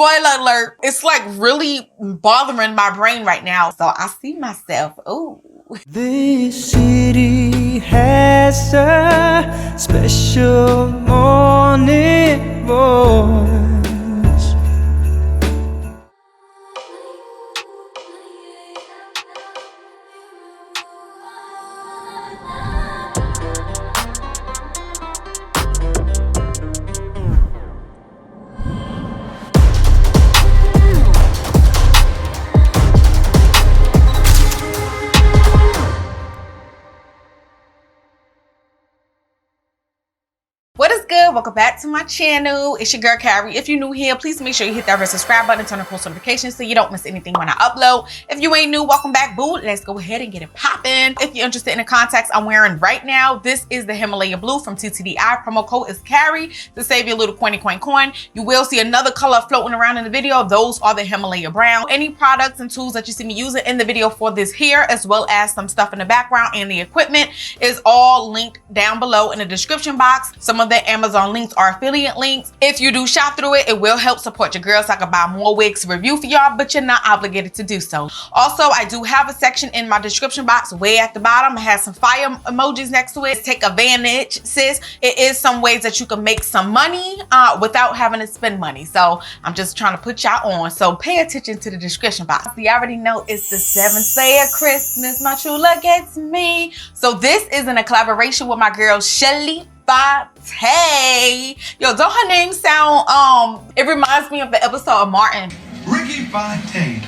Spoiler alert, it's like really bothering my brain right now. So I see myself, ooh. This city has a special morning voice. What is good? Welcome back to my channel. It's your girl Carrie. If you're new here, please make sure you hit that red subscribe button and turn on post notifications so you don't miss anything when I upload. If you ain't new, welcome back, boo. Let's go ahead and get it popping. If you're interested in the contacts I'm wearing right now, this is the Himalaya Blue from TTDI. Promo code is CARRIE to save you a little coin. You will see another color floating around in the video. Those are the Himalaya Brown. Any products and tools that you see me using in the video for this here, as well as some stuff in the background and the equipment, is all linked down below in the description box. Some of the Amazon links are affiliate links. If you do shop through it, it will help support your girl so I can buy more wigs to review for y'all, but you're not obligated to do so. Also, I do have a section in my description box way at the bottom. I have some fire emojis next to it. Take advantage, sis. It is some ways that you can make some money without having to spend money. So I'm just trying to put y'all on. So pay attention to the description box. You already know it's the 7th day of Christmas. My true love gets me. So this is in a collaboration with my girl Chelly Fontae. Yo, don't her name sound, it reminds me of the episode of Martin. Ricky Fontae.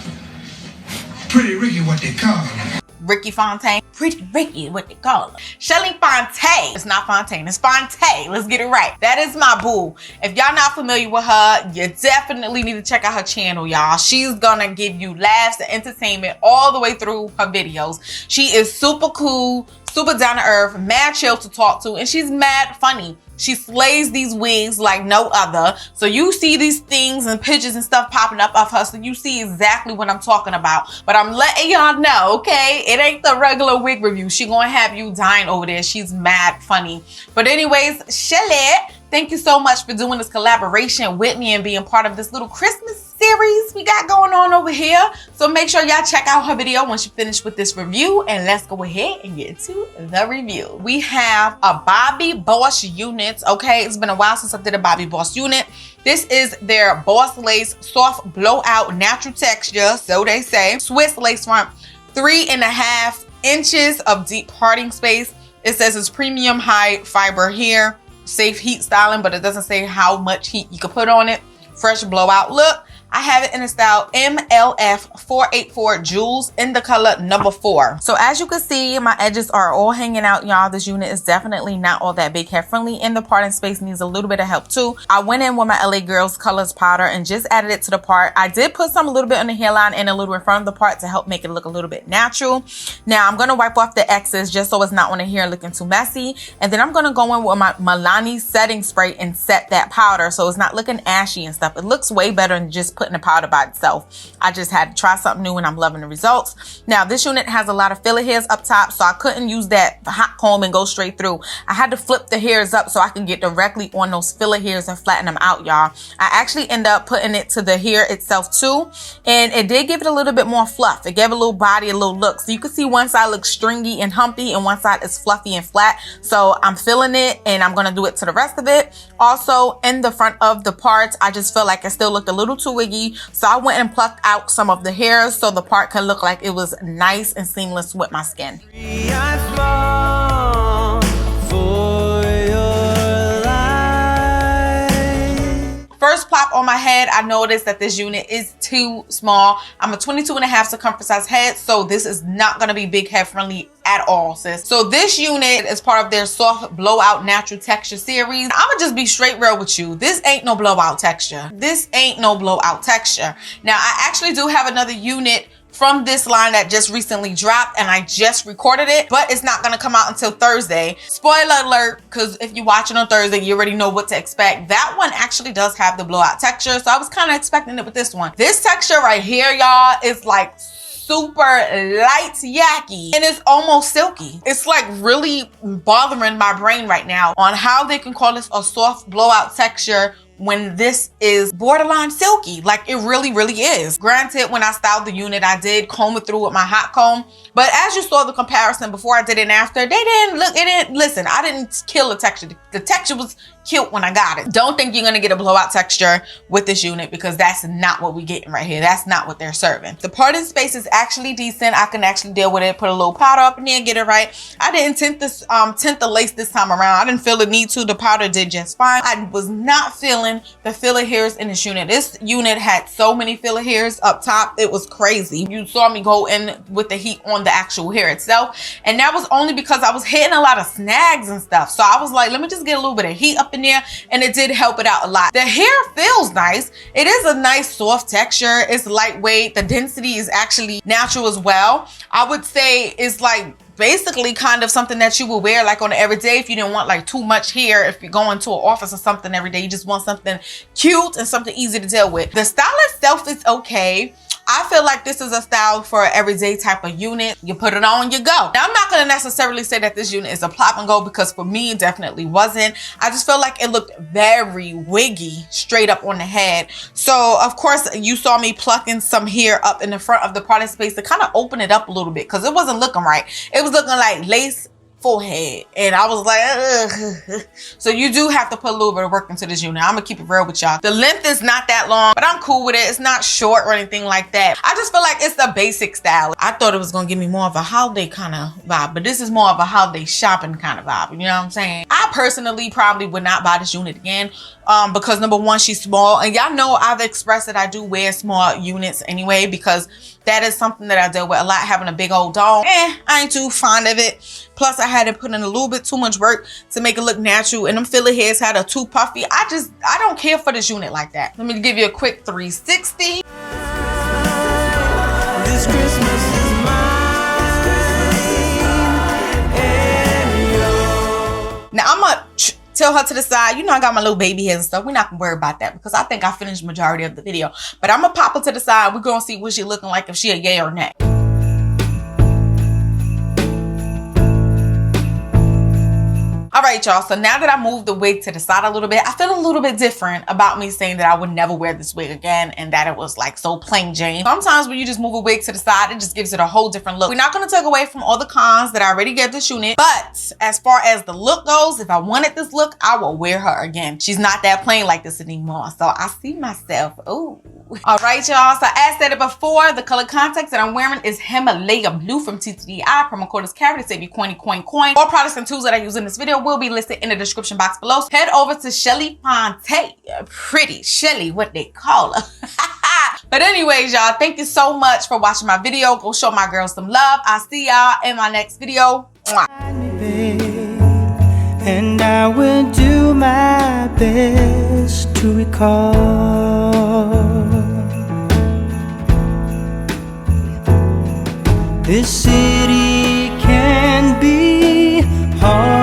Pretty Ricky, what they call her. Ricky Fontae. Pretty Ricky, what they call her. Chelly Fontae. It's not Fontaine, it's Fontae. Let's get it right. That is my boo. If y'all not familiar with her, you definitely need to check out her channel, y'all. She's gonna give you laughs and entertainment all the way through her videos. She is super cool, super down to earth, mad chill to talk to, and she's mad funny. She slays these wigs like no other. So you see these things and pictures and stuff popping up of her, so you see exactly what I'm talking about. But I'm letting y'all know, okay? It ain't the regular wig review. She gonna have you dying over there. She's mad funny. But anyways, Chelly, thank you so much for doing this collaboration with me and being part of this little Christmas series we got going on over here. So make sure y'all check out her video once you finish with this review, and let's go ahead and get into the review. We have a Bobbi Boss unit. Okay, it's been a while since I did a Bobbi Boss unit. This is their Boss Lace Soft Blowout Natural Texture, so they say. Swiss lace front, 3.5 inches of deep parting space. It says it's premium high fiber here, safe heat styling, but it doesn't say how much heat you can put on it. Fresh blowout look. I have it in the style MLF484 Jules in the color number 4. So as you can see, my edges are all hanging out, y'all. This unit is definitely not all that big hair friendly, and the parting space needs a little bit of help too. I went in with my LA Girls Colors powder and just added it to the part. I did put some a little bit on the hairline and a little in front of the part to help make it look a little bit natural. Now I'm gonna wipe off the excess just so it's not on the hair looking too messy, and then I'm gonna go in with my Milani setting spray and set that powder so it's not looking ashy and stuff. It looks way better than just putting the powder by itself. I just had to try something new and I'm loving the results. Now this unit has a lot of filler hairs up top, so I couldn't use that hot comb and go straight through. I had to flip the hairs up so I can get directly on those filler hairs and flatten them out, y'all. I actually end up putting it to the hair itself too, and it did give it a little bit more fluff. It gave a little body, a little look. So you can see one side looks stringy and humpy and one side is fluffy and flat. So I'm feeling it and I'm gonna do it to the rest of it. Also in the front of the parts, I just felt like it still looked a little too wiggy. So I went and plucked out some of the hairs so the part can look like it was nice and seamless with my skin. First plop on my head, I noticed that this unit is too small. I'm a 22.5 circumference size head, so this is not gonna be big head friendly at all, sis. So this unit is part of their Soft Blowout Natural Texture series. I'ma just be straight real with you. This ain't no blowout texture. This ain't no blowout texture. Now, I actually do have another unit from this line that just recently dropped and I just recorded it, but it's not gonna come out until Thursday. Spoiler alert, because if you're watching on Thursday, you already know what to expect. That one actually does have the blowout texture, so I was kind of expecting it with this one. This texture right here, y'all, is like super light yucky and it's almost silky. It's like really bothering my brain right now on how they can call this a soft blowout texture when this is borderline silky. Like it really, really is. Granted, when I styled the unit, I did comb it through with my hot comb. But as you saw the comparison before I did it and after, they didn't look, it didn't, listen, I didn't kill the texture. The texture was cute when I got it. Don't think you're gonna get a blowout texture with this unit because that's not what we're getting right here. That's not what they're serving. The parting space is actually decent. I can actually deal with it, put a little powder up in there, get it right. I didn't tint this, tint the lace this time around. I didn't feel the need to. The powder did just fine. I was not feeling the filler hairs in this unit. This unit had so many filler hairs up top. It was crazy. You saw me go in with the heat on the actual hair itself. And that was only because I was hitting a lot of snags and stuff. So I was like, let me just get a little bit of heat up in there, and it did help it out a lot. The hair feels nice. It is a nice soft texture. It's lightweight. The density is actually natural as well. I would say it's like basically kind of something that you would wear like on an everyday if you didn't want like too much hair. If you're going to an office or something every day, you just want something cute and something easy to deal with. The style itself is okay. I feel like this is a style for an everyday type of unit. You put it on, you go. Now, I'm not going to necessarily say that this unit is a plop and go because for me, it definitely wasn't. I just feel like it looked very wiggy straight up on the head. So, of course, you saw me plucking some hair up in the front of the parting space to kind of open it up a little bit because it wasn't looking right. It was looking like lace forehead, and I was like, ugh. So you do have to put a little bit of work into this unit. I'm gonna keep it real with y'all. The length is not that long, but I'm cool with it. It's not short or anything like that. I just feel like it's a basic style. I thought it was gonna give me more of a holiday kind of vibe, but this is more of a holiday shopping kind of vibe. You know what I'm saying? I personally probably would not buy this unit again because number one, she's small, and y'all know I've expressed that I do wear small units anyway because that is something that I deal with a lot, having a big old dog. I ain't too fond of it. Plus, I had to put in a little bit too much work to make it look natural, and them filler hairs had a too puffy. I don't care for this unit like that. Let me give you a quick 360. This Christmas is mine and yours. Now, I'm gonna tell her to the side. You know I got my little baby hairs and stuff. We're not gonna worry about that because I think I finished the majority of the video. But I'm gonna pop her to the side. We're gonna see what she looking like, if she a yay or nay. All right, y'all, so now that I moved the wig to the side a little bit, I feel a little bit different about me saying that I would never wear this wig again and that it was like so plain Jane. Sometimes when you just move a wig to the side, it just gives it a whole different look. We're not gonna take away from all the cons that I already gave this unit, but as far as the look goes, if I wanted this look, I will wear her again. She's not that plain like this anymore, so I see myself, ooh. All right, y'all, so as said before, the color contacts that I'm wearing is Himalaya Blue from TTDI. Promo code is CARRIE to save you coin. All products and tools that I use in this video will be listed in the description box below. So head over to Chelly Fontae, pretty Chelly, what they call her. But anyways, y'all, thank you so much for watching my video. Go show my girls some love. I'll see y'all in my next video. Mwah. And I will do my best to recall. This city can be hard.